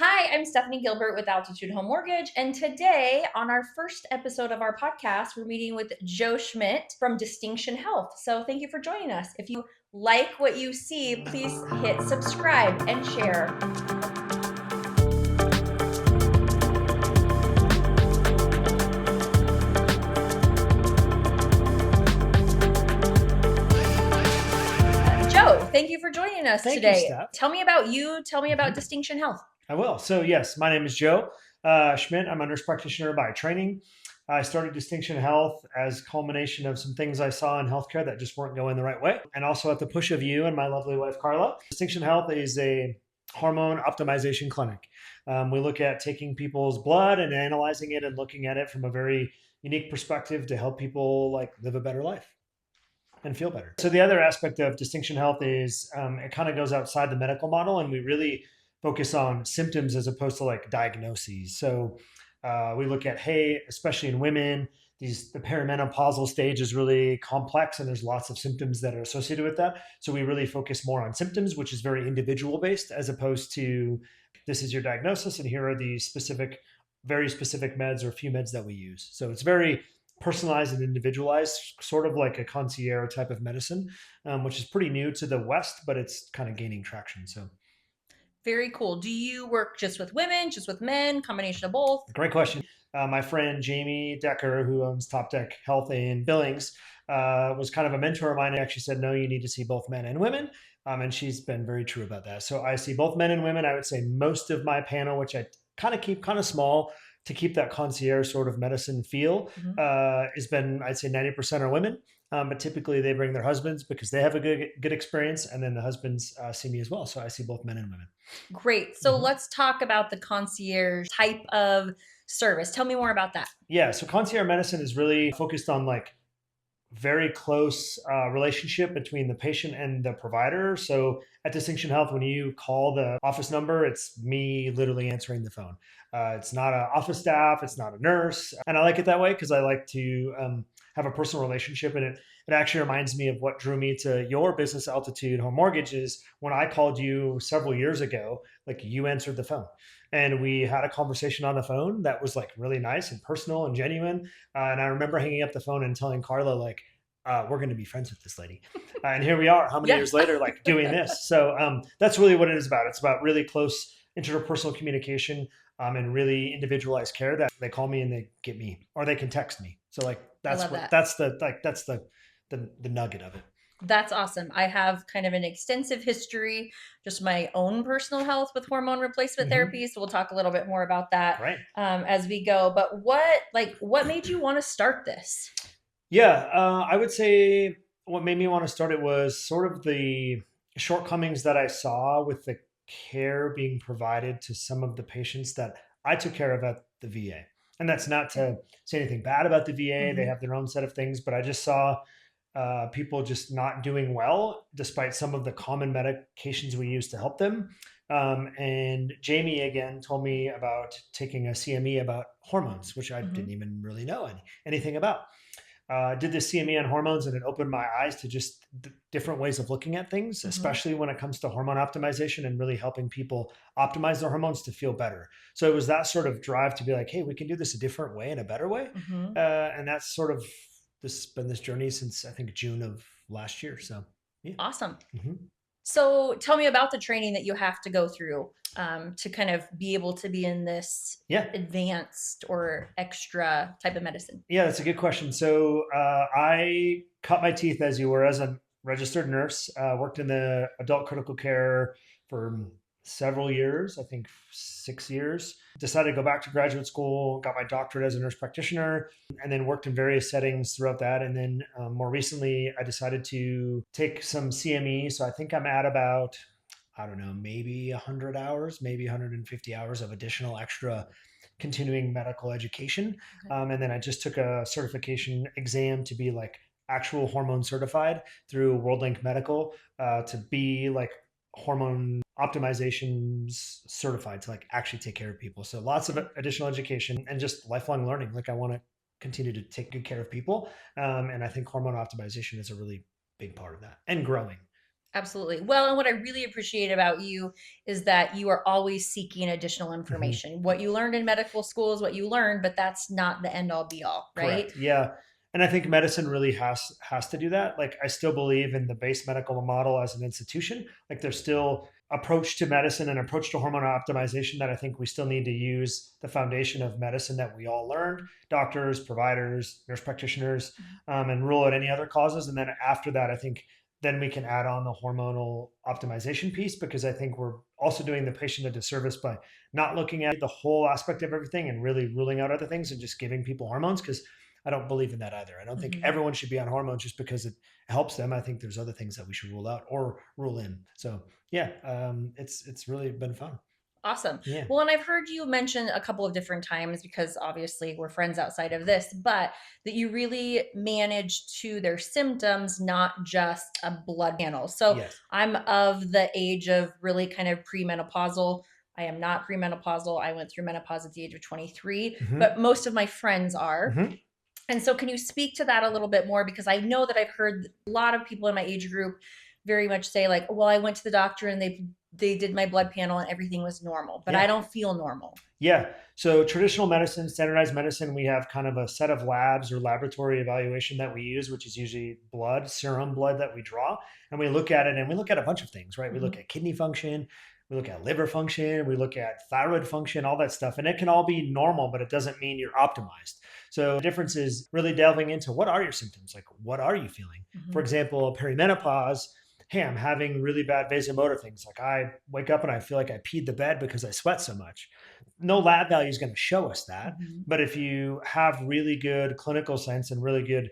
Hi, I'm Stefanie Gilbert with Altitude Home Mortgage. And today, on our first episode of our podcast, we're meeting with Joe Schmidt from Distinction Health. So thank you for joining us. If you like what you see, please hit subscribe and share. Joe, thank you for joining us Thank you, today. Steph. Tell me about you. Tell me about Mhm. Distinction Health. I will. So, yes, my name is Joe Schmidt. I'm a nurse practitioner by training. I started Distinction Health as a culmination of some things I saw in healthcare that just weren't going the right way. And also at the push of you and my lovely wife, Carla. Distinction Health is a hormone optimization clinic. We look at taking people's blood and analyzing it and looking at it from a very unique perspective to help people live a better life and feel better. So the other aspect of Distinction Health is it kind of goes outside the medical model, and we really focus on symptoms as opposed to diagnoses. So we look at, hey, especially in women, the perimenopausal stage is really complex, and there's lots of symptoms that are associated with that. So we really focus more on symptoms, which is very individual based, as opposed to this is your diagnosis, and here are the very specific meds or few meds that we use. So it's very personalized and individualized, sort of like a concierge type of medicine, which is pretty new to the West, but it's kind of gaining traction. So, Very cool. Do you work just with women, just with men, combination of both? great question. My friend Jamie Decker, who owns Top Deck Health in Billings, was kind of a mentor of mine. He actually said, no, you need to see both men and women. And she's been very true about that. So I see both men and women. I would say most of my panel, which I kind of keep kind of small to keep that concierge sort of medicine feel, Mhm. has been, I'd say 90% are women. But typically they bring their husbands because they have a good experience. And then the husbands see me as well. So I see both men and women. Great. So Mhm. let's talk about the concierge type of service. Tell me more about that. Yeah. So concierge medicine is really focused on very close relationship between the patient and the provider. So at Distinction Health, when you call the office number, it's me literally answering the phone. It's not an office staff, it's not a nurse. And I like it that way because I like to have a personal relationship. And it actually reminds me of what drew me to your business, Altitude Home Mortgage, is when I called you several years ago, like you answered the phone. And we had a conversation on the phone that was like really nice and personal and genuine. And I remember hanging up the phone and telling Carla, we're going to be friends with this lady. And here we are, how many Yeah. years later, doing this. So that's really what it is about. It's about really close interpersonal communication and really individualized care that they call me and they get me, or they can text me. So I love that. that's the nugget of it. That's awesome. I have kind of an extensive history, just my own personal health with hormone replacement Mm-hmm. therapy. So we'll talk a little bit more about that Great. as we go. But what made you want to start this? Yeah, I would say what made me want to start it was sort of the shortcomings that I saw with the care being provided to some of the patients that I took care of at the VA. And that's not Okay. to say anything bad about the VA, they Hmm. have their own set of things, but I just saw people just not doing well despite some of the common medications we use to help them. And Jamie again told me about taking a CME about hormones, which I didn't Hmm. even really know anything about. Did this CME on hormones, and it opened my eyes to just different ways of looking at things, Hmm. especially when it comes to hormone optimization and really helping people optimize their hormones to feel better. So it was that sort of drive to be like, hey, we can do this a different way and a better way. Hmm. And that's sort of been this journey since I think June of last year. So yeah. Awesome. Hmm. So tell me about the training that you have to go through to kind of be able to be in this Yeah. advanced or extra type of medicine. Yeah, that's a good question. So I cut my teeth as you were as a registered nurse. Worked in the adult critical care for several years, I think 6 years. Decided to go back to graduate school, got my doctorate as a nurse practitioner, and then worked in various settings throughout that. And then more recently, I decided to take some CME. So I think I'm at about, I don't know, maybe 100 hours, maybe 150 hours of additional extra continuing medical education. Okay. And then I just took a certification exam to be actual hormone certified through WorldLink Medical to be hormone optimizations certified to actually take care of people. So lots of additional education and just lifelong learning. I want to continue to take good care of people. And I think hormone optimization is a really big part of that and growing. Absolutely. Well, and what I really appreciate about you is that you are always seeking additional Mhm. information. What you learned in medical school is what you learned, but that's not the end all be all, right? Correct. Yeah. And I think medicine really has to do that. Like I still believe in the base medical model as an institution. Like there's still approach to medicine and approach to hormone optimization that I think we still need to use the foundation of medicine that we all learned, doctors, providers, nurse practitioners, and rule out any other causes. And then after that, I think then we can add on the hormonal optimization piece because I think we're also doing the patient a disservice by not looking at the whole aspect of everything and really ruling out other things and just giving people hormones because I don't believe in that either. I don't think Mhm. everyone should be on hormones just because it helps them. I think there's other things that we should rule out or rule in. So yeah, it's really been fun. Awesome. Yeah. Well, and I've heard you mention a couple of different times because obviously we're friends outside of this, but that you really manage to their symptoms, not just a blood panel. So Yes. I'm of the age of really kind of premenopausal. I am not premenopausal. I went through menopause at the age of 23, Hmm. but most of my friends are. Hmm. And so, can you speak to that a little bit more? Because I know that I've heard a lot of people in my age group very much say, like, well, I went to the doctor and they did my blood panel and everything was normal, but I Yeah. don't feel normal. Yeah. So traditional medicine, standardized medicine, we have kind of a set of labs or laboratory evaluation that we use, which is usually blood, serum blood that we draw. And we look at it and we look at a bunch of things, right? We look Mhm. at kidney function, we look at liver function, we look at thyroid function, all that stuff. And it can all be normal, but it doesn't mean you're optimized. So the difference is really delving into what are your symptoms? Like, what are you feeling? For Mhm. example, perimenopause. Hey, I'm having really bad vasomotor things. Like I wake up and I feel like I peed the bed because I sweat so much. No lab value is going to show us that. Mhm. But if you have really good clinical sense and really good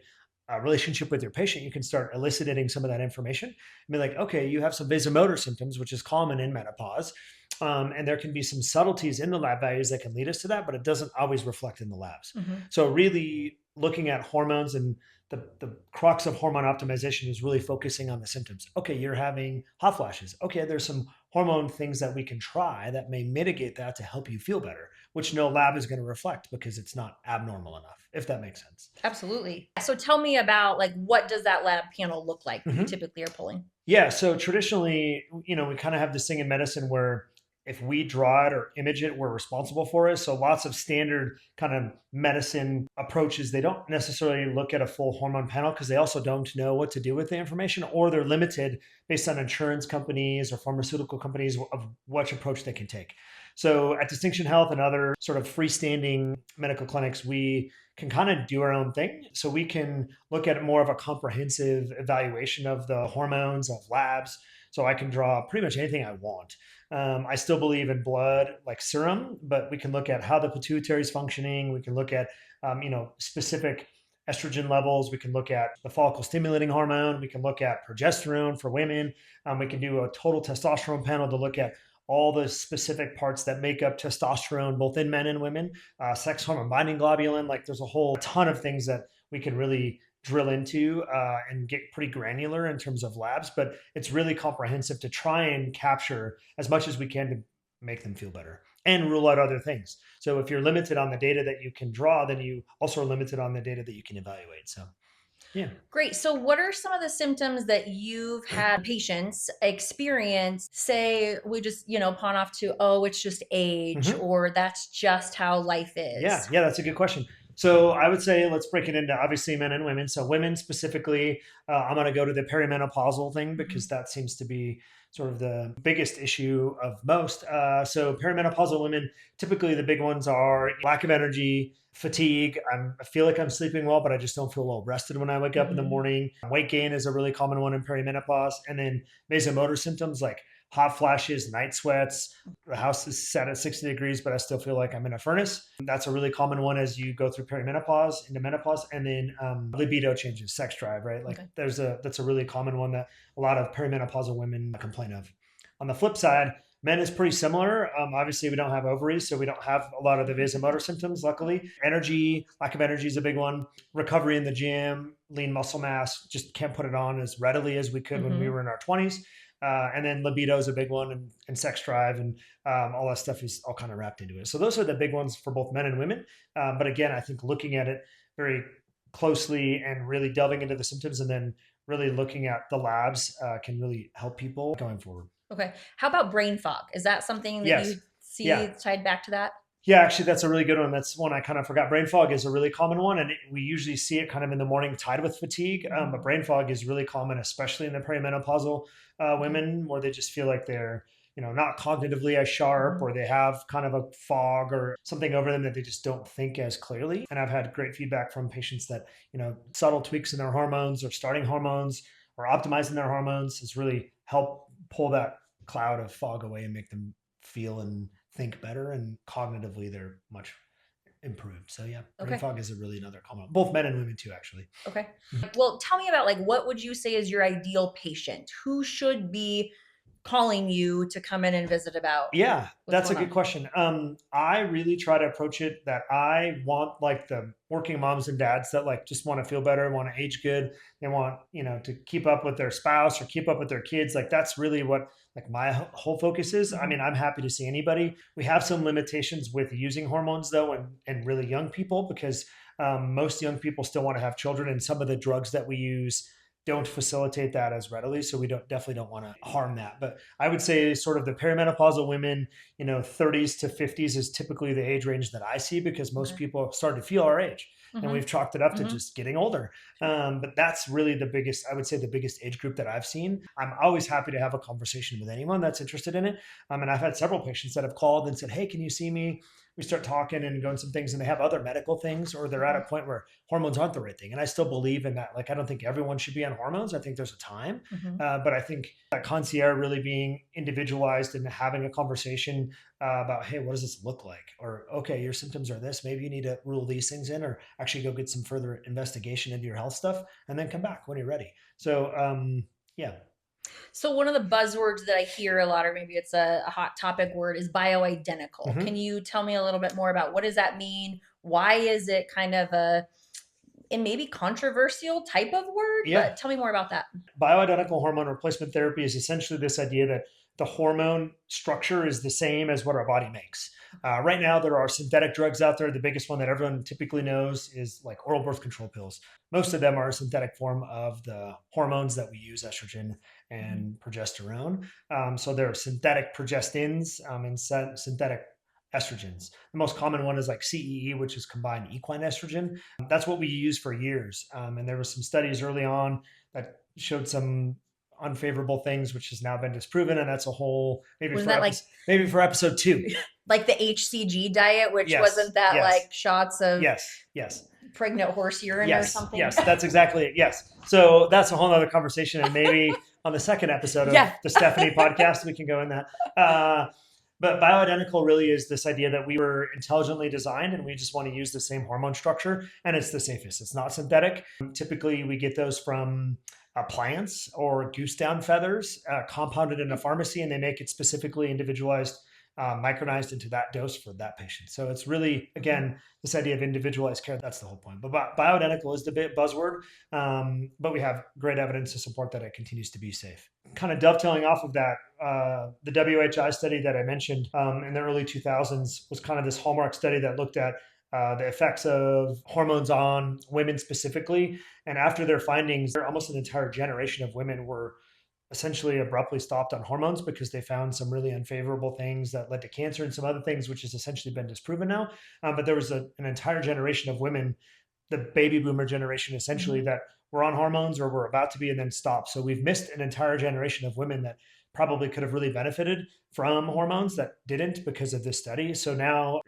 relationship with your patient, you can start eliciting some of that information and be like, okay, you have some vasomotor symptoms, which is common in menopause. And there can be some subtleties in the lab values that can lead us to that, but it doesn't always reflect in the labs. Mhm. So, really looking at hormones and the crux of hormone optimization is really focusing on the symptoms. Okay, you're having hot flashes. Okay, there's some hormone things that we can try that may mitigate that to help you feel better, which no lab is going to reflect because it's not abnormal enough, if that makes sense. Absolutely. So tell me about, like, what does that lab panel look like that you Mhm. typically are pulling? Yeah, so traditionally, we kind of have this thing in medicine where if we draw it or image it, we're responsible for it. So lots of standard kind of medicine approaches, they don't necessarily look at a full hormone panel because they also don't know what to do with the information, or they're limited based on insurance companies or pharmaceutical companies of which approach they can take. So at Distinction Health and other sort of freestanding medical clinics, we can kind of do our own thing. So we can look at more of a comprehensive evaluation of the hormones of labs. So I can draw pretty much anything I want. I still believe in blood, like serum, but we can look at how the pituitary is functioning. We can look at, specific estrogen levels. We can look at the follicle stimulating hormone. We can look at progesterone for women. We can do a total testosterone panel to look at all the specific parts that make up testosterone, both in men and women, sex hormone binding globulin. Like there's a whole ton of things that we can really drill into and get pretty granular in terms of labs, but it's really comprehensive to try and capture as much as we can to make them feel better and rule out other things. So if you're limited on the data that you can draw, then you also are limited on the data that you can evaluate. So yeah. Great. So, what are some of the symptoms that you've had patients experience? Say, we just, pawn off to, oh, it's just age, Mhm. or that's just how life Yeah, is. yeah, that's a good question. So I would say let's break it into obviously men and women. So women specifically, I'm going to go to the perimenopausal thing because Mhm. that seems to be sort of the biggest issue of most. So perimenopausal women, typically the big ones are lack of energy, fatigue. I feel like I'm sleeping well, but I just don't feel well rested when I wake up in the Mhm. morning. Weight gain is a really common one in perimenopause, and then vasomotor symptoms like hot flashes, night sweats. The house is set at 60 degrees, but I still feel like I'm in a furnace. That's a really common one as you go through perimenopause into menopause, and then libido changes, sex drive, right? Like Okay. that's a really common one that a lot of perimenopausal women complain of. On the flip side, men is pretty similar. Obviously, we don't have ovaries, so we don't have a lot of the vasomotor symptoms. Luckily, energy, lack of energy is a big one. Recovery in the gym, lean muscle mass, just can't put it on as readily as we could when we Mhm. were in our 20s. And then libido is a big one, and sex drive, and all that stuff is all kind of wrapped into it. So those are the big ones for both men and women. But again, I think looking at it very closely and really delving into the symptoms and then really looking at the labs can really help people going forward. Okay. How about brain fog? Is that something that Yes. you Yeah. see tied back to that? Yeah, actually, that's a really good one. That's one I kind of forgot. Brain fog is a really common one, and we usually see it kind of in the morning tied with fatigue. But brain fog is really common, especially in the perimenopausal women, where they just feel like they're, not cognitively as sharp, or they have kind of a fog or something over them that they just don't think as clearly. And I've had great feedback from patients that, subtle tweaks in their hormones or starting hormones or optimizing their hormones has really helped pull that cloud of fog away and make them feel and think better, and cognitively they're much improved. So yeah, brain Okay. fog is a really another common, both men and women too, actually. Okay. Well, tell me about like what would you say is your ideal patient? Who should be calling you to come in and visit about Yeah, what's that's a going good on? question. I really try to approach it that I want like the working moms and dads that like just want to feel better, want to age good. They want, to keep up with their spouse or keep up with their kids. Like that's really what like my whole focus is. I mean, I'm happy to see anybody. We have some limitations with using hormones though, and really young people, because most young people still want to have children, and some of the drugs that we use don't facilitate that as readily. So we definitely don't want to harm that. But I would say sort of the perimenopausal women, 30s to 50s is typically the age range that I see, because most Okay. people start to feel our age. And Mm-hmm. we've chalked it up to Mm-hmm. just getting older. But that's really the biggest, I would say, the biggest age group that I've seen. I'm always happy to have a conversation with anyone that's interested in it. And I've had several patients that have called and said, hey, can you see me? We start talking and going some things, and they have other medical things, or they're at a point where hormones aren't the right thing. And I still believe in that. Like, I don't think everyone should be on hormones. I think there's a time. Mm-hmm. But I think that concierge really being individualized and having a conversation about, hey, what does this look like? Or, okay, your symptoms are this. Maybe you need to rule these things in, or actually go get some further investigation into your health stuff, and then come back when you're ready. So, yeah. So one of the buzzwords that I hear a lot, or maybe it's a hot topic word, is bioidentical. Can Mm-hmm. you tell me a little bit more about what does that mean? Why is it kind of a it may be controversial type of word, Yeah. but tell me more about that. Bioidentical hormone replacement therapy is essentially this idea that the hormone structure is the same as what our body makes. Right now, there are synthetic drugs out there. The biggest one that everyone typically knows is like oral birth control pills. Most of them are a synthetic form of the hormones that we use, estrogen Mm-hmm. and progesterone. So there are synthetic progestins and synthetic estrogens. The most common one is like CEE, which is combined equine estrogen. That's what we used for years. And there were some studies early on that showed some unfavorable things, which has now been disproven. And that's a whole Wasn't that like maybe for episode 2. like the HCG diet, which Yes, wasn't that yes, like shots of yes, yes. pregnant horse urine or Yes, something? yes, that's exactly it. Yes. So that's a whole other conversation. And maybe on the second episode of Yeah. the Stefanie podcast, we can go in that. But bioidentical really is this idea that we were intelligently designed and we just want to use the same hormone structure, and it's the safest. It's not synthetic. Typically, we get those from plants or goose down feathers compounded in a pharmacy, and they make it specifically individualized, micronized into that dose for that patient. So it's really, again, this idea of individualized care. That's the whole point. But bioidentical is the bit buzzword, but we have great evidence to support that it continues to be safe. Kind of dovetailing off of that, the WHI study that I mentioned in the early 2000s was kind of this hallmark study that looked at the effects of hormones on women specifically. And after their findings, almost an entire generation of women were essentially abruptly stopped on hormones because they found some really unfavorable things that led to cancer and some other things, which has essentially been disproven now. But there was an entire generation of women, the baby boomer generation, essentially, that were on hormones or were about to be and then stopped. So we've missed an entire generation of women that probably could have really benefited from hormones that didn't because of this study. So now,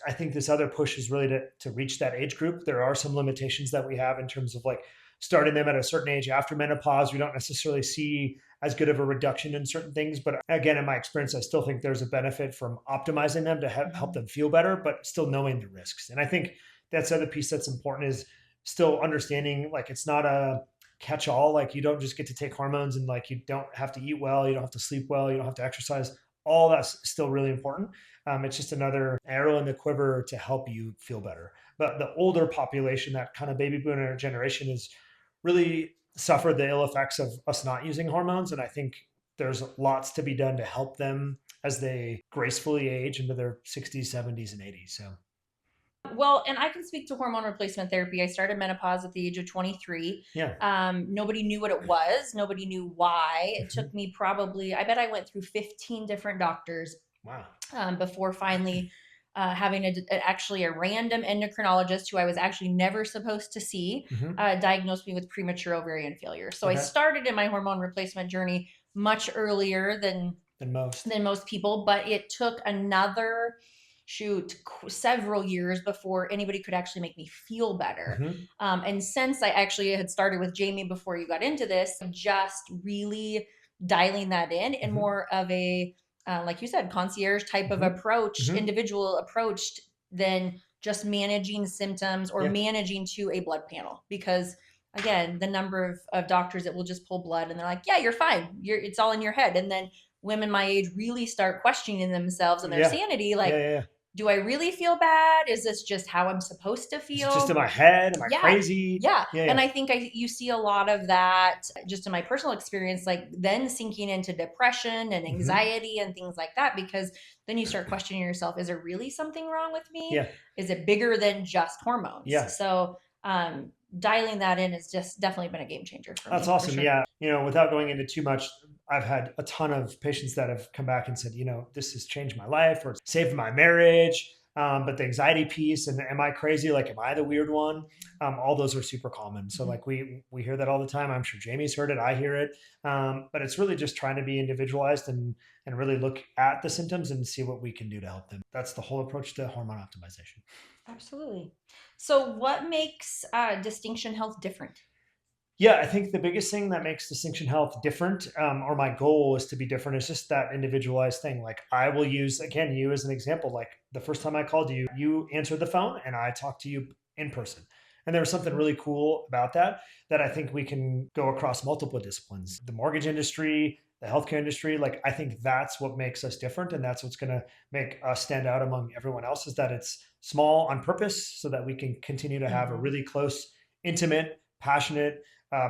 I think this other push is really to reach that age group. There are some limitations that we have in terms of like starting them at a certain age after menopause. We don't necessarily see as good of a reduction in certain things. But again, in my experience, I still think there's a benefit from optimizing them to help them feel better, but still knowing the risks. And I think that's the other piece that's important is still understanding like it's not a catch all. Like you don't just get to take hormones and like you don't have to eat well, you don't have to sleep well, you don't have to exercise. All that's still really important. It's just another arrow in the quiver to help you feel better. But the older population, that kind of baby boomer generation, is really suffered the ill effects of us not using hormones. And I think there's lots to be done to help them as they gracefully age into their 60s, 70s, and 80s. So Well, and I can speak to hormone replacement therapy. I started menopause at the age of 23. Yeah. Nobody knew what it was. Nobody knew why. It Hmm. took me probably, I bet I went through 15 different doctors Wow. before finally having actually a random endocrinologist who I was actually never supposed to see Hmm. diagnosed me with premature ovarian failure. So I Okay. started in my hormone replacement journey much earlier Than most. than most people, but it took another several years before anybody could actually make me feel better. Hmm. And since I actually had started with Jamie before you got into this, just really dialing that in and Hmm. more of a like you said, concierge type of Hmm. approach, Hmm. individual approach, than just managing symptoms or Yeah. managing to a blood panel. Because again, the number of doctors that will just pull blood and they're like, yeah, you're fine. It's all in your head. And then women my age really start questioning themselves and their Yeah. sanity. Yeah. Like, Yeah. do I really feel bad? Is this just how I'm supposed to Is it just in feel? my head? Am I Yeah. crazy? Yeah. Yeah. And Yeah. I think you see a lot of that just in my personal experience, like then sinking into depression and Hmm. anxiety and things like that, because then you start questioning yourself, is there really something wrong with me? Yeah. Is it bigger than just hormones? Yeah. So, dialing that in has just definitely been a game changer for That's me, for awesome. sure. Yeah. Without going into too much, I've had a ton of patients that have come back and said, this has changed my life or saved my marriage. But the anxiety piece and am I crazy? Like, am I the weird one? All those are super common. So Mhm. like we hear that all the time. I'm sure Jamie's heard it. I hear it. But it's really just trying to be individualized and really look at the symptoms and see what we can do to help them. That's the whole approach to hormone optimization. Absolutely. So, what makes Distinction Health different? Yeah, I think the biggest thing that makes Distinction Health different, or my goal is to be different, is just that individualized thing. Like I will use again you as an example. Like the first time I called you, you answered the phone and I talked to you in person. And there was something really cool about that I think we can go across multiple disciplines. The mortgage industry, the healthcare industry, like I think that's what makes us different and that's what's going to make us stand out among everyone else is that it's small on purpose so that we can continue to have a Mm-hmm. really close, intimate, passionate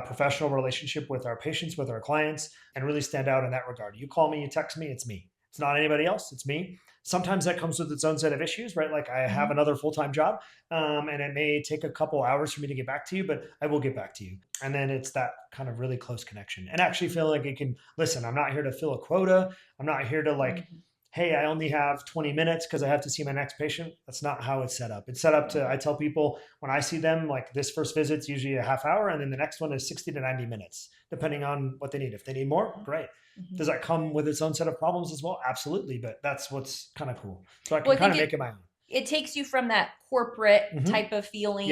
professional relationship with our patients, with our clients, and really stand out in that regard. You call me, you text me, it's me. It's not anybody else, it's me. Sometimes that comes with its own set of issues, right? Like I have Mm-hmm. another full time job, and it may take a couple hours for me to get back to you, but I will get back to you. And then it's that kind of really close connection and actually feel like it can listen. I'm not here to fill a quota. I'm not here to like Mm-hmm. hey, I only have 20 minutes because I have to see my next patient. That's not how it's set up. It's set up to, I tell people when I see them, like this first visit's usually a half hour, and then the next one is 60 to 90 minutes, depending on what they need. If they need more, great. Mm-hmm. Does that come with its own set of problems as well? Absolutely. But that's what's kind of cool. So I Well, can I kind think of make it my own. it takes you from that corporate Mm-hmm. type of Yes. feeling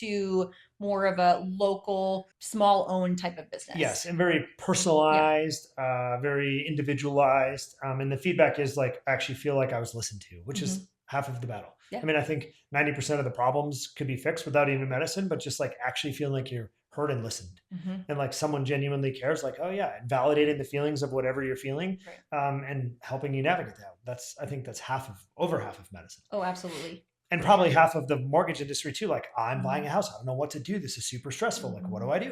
to more of a local, small owned type of Yes, business. and very Yeah. personalized, very individualized. And the feedback is like, I actually feel like I was listened to, which Mm-hmm. is half of the battle. Yeah. I mean, I think 90% of the problems could be fixed without even medicine, but just like actually feeling like you're heard and listened. Mm-hmm. And like someone genuinely cares, like, oh yeah, and validating the feelings of whatever you're feeling, Right. and helping you navigate that. I think that's over half of medicine Oh, absolutely. and For probably sure. half of the mortgage industry too. Like I'm buying Mm-hmm. a house. I don't know what to do. This is super stressful. Like, what do I do?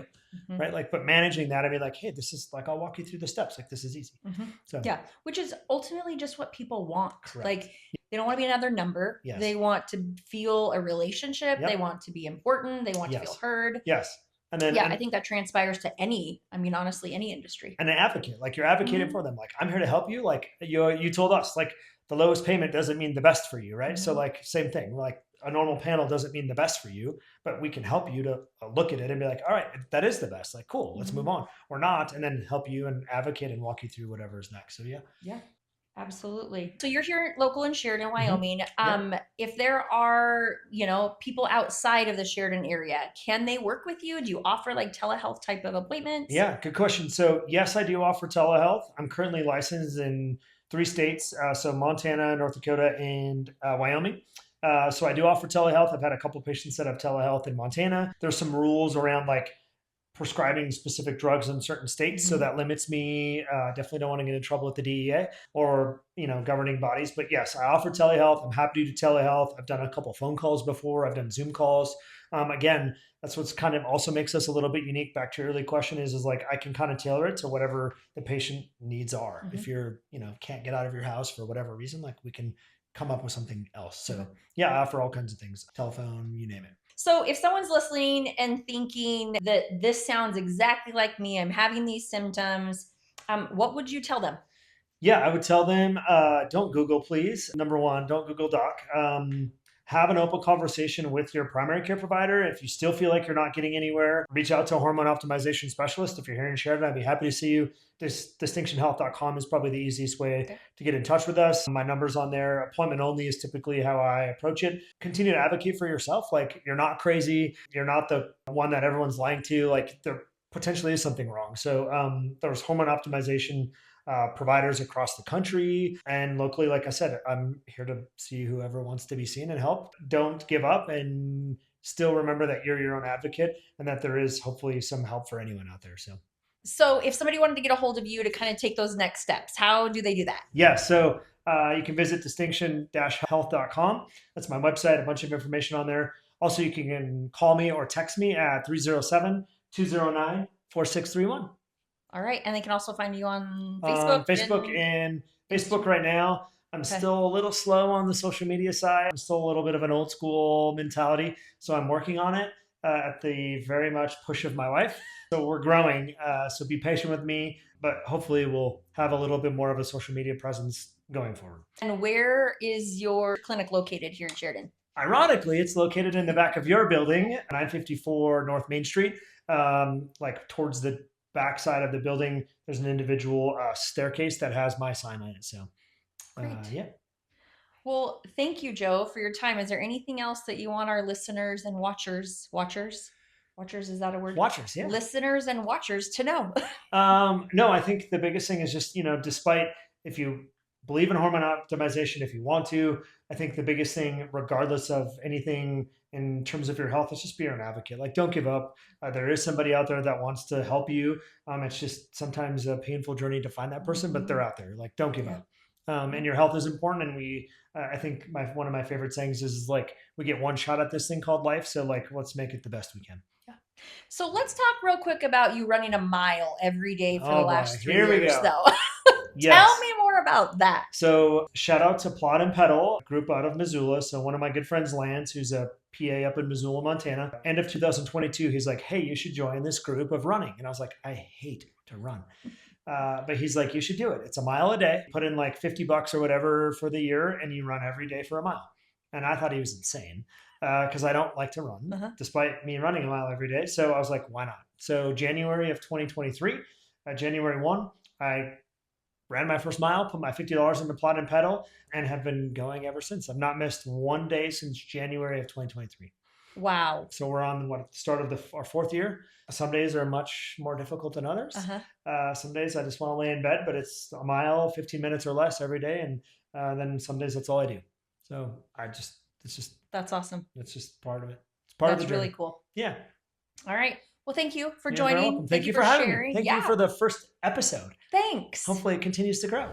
Mm-hmm. Right. Like, but managing that, I mean, like, hey, this is like, I'll walk you through the steps. Like, this is easy. Mm-hmm. So, Yeah, which is ultimately just what people want. correct. Like, they don't want to be another number. Yes. They want to feel a relationship. They Yep. want to be important. They want to feel Yes. heard. Yes. And then, Yeah, I think that transpires to honestly, any industry. and an advocate, like you're advocating Mm-hmm. for them. Like, I'm here to help you. Like you told us, like the lowest payment doesn't mean the best for you. Right. So Mm-hmm. like, same thing. Like a normal panel doesn't mean the best for you, but we can help you to look at it and be like, all right, that is the best. Like, cool, let's Mm-hmm. move on or not. And then help you and advocate and walk you through whatever is next. So yeah. Yeah. Absolutely. So you're here local in Sheridan, Mm-hmm. Wyoming. Yep. If there are, people outside of the Sheridan area, can they work with you? Do you offer like telehealth type of appointments? Yeah, good question. So, yes, I do offer telehealth. I'm currently licensed in 3 states, so Montana, North Dakota, and Wyoming. So I do offer telehealth. I've had a couple of patients that have telehealth in Montana. There's some rules around like prescribing specific drugs in certain states, so Mm-hmm. that limits me. Definitely don't want to get in trouble with the DEA or governing bodies. But yes, I offer telehealth. I'm happy to do telehealth. I've done a couple phone calls before. I've done Zoom calls. Again, that's what's kind of also makes us a little bit unique. Back to your early question is like I can kind of tailor it to whatever the patient needs are. Mm-hmm. If you're can't get out of your house for whatever reason, like we can come up with something else. So yeah, I offer all kinds of things, telephone, you name it. So if someone's listening and thinking that this sounds exactly like me, I'm having these symptoms, what would you tell them? Yeah, I would tell them, don't Google, please. Number one, don't Google Doc. Have an open conversation with your primary care provider. If you still feel like you're not getting anywhere, reach out to a hormone optimization specialist. If you're here in Sheridan, I'd be happy to see you. Distinctionhealth.com is probably the easiest way to get in touch with us. My number's on there. Appointment only is typically how I approach it. Continue to advocate for yourself. Like, you're not crazy. You're not the one that everyone's lying to. Like, there potentially is something wrong. So there's hormone optimization providers across the country and locally. Like I said, I'm here to see whoever wants to be seen and help. Don't give up, and still remember that you're your own advocate and that there is hopefully some help for anyone out there. So if somebody wanted to get a hold of you to kind of take those next steps, how do they do that? Yeah, so you can visit distinction-health.com. That's my website, a bunch of information on there. Also, you can call me or text me at 307-209-4631. All right. And they can also find you on Facebook right now. I'm still a little slow on the social media side. I'm still a little bit of an old school mentality. So I'm working on it at the very much push of my wife. So we're growing. So be patient with me, but hopefully we'll have a little bit more of a social media presence going forward. And where is your clinic located here in Sheridan? Ironically, it's located in the back of your building, 954 North Main Street, like towards the backside of the building. There's an individual staircase that has my sign on it. So yeah. Well, thank you, Joe, for your time. Is there anything else that you want our listeners and watchers, is that a word? Watchers, yeah. Listeners and watchers to know? No, I think the biggest thing is just, despite if you believe in hormone optimization, if you want to, I think the biggest thing, regardless of anything in terms of your health, is just be your own advocate. Like, don't give up. There is somebody out there that wants to help you. It's just sometimes a painful journey to find that person, but they're out there. Like, don't give up. And your health is important. And I think one of my favorite sayings is like, we get one shot at this thing called life. So like, let's make it the best we can. Yeah. So let's talk real quick about you running a mile every day for the last 3 years, though. Yes. Tell me more about that. So shout out to Plot and Pedal, a group out of Missoula. So one of my good friends, Lance, who's a PA up in Missoula, Montana. End of 2022, he's like, hey, you should join this group of running. And I was like, I hate to run. But he's like, you should do it. It's a mile a day. Put in like $50 or whatever for the year, and you run every day for a mile. And I thought he was insane because I don't like to run, despite me running a mile every day. So I was like, why not? So January of 2023, January 1, I ran my first mile, put my $50 into Plot and Pedal, and have been going ever since. I've not missed one day since January of 2023. Wow. So we're on the start of our 4th year. Some days are much more difficult than others. Some days I just want to lay in bed, but it's a mile, 15 minutes or less every day. And then some days that's all I do. So that's awesome. It's just part of it. It's part of the journey. That's really cool. Yeah. All right. Well, thank you for joining. Thank you for having me. Thank you for the first episode. Thanks. Hopefully it continues to grow.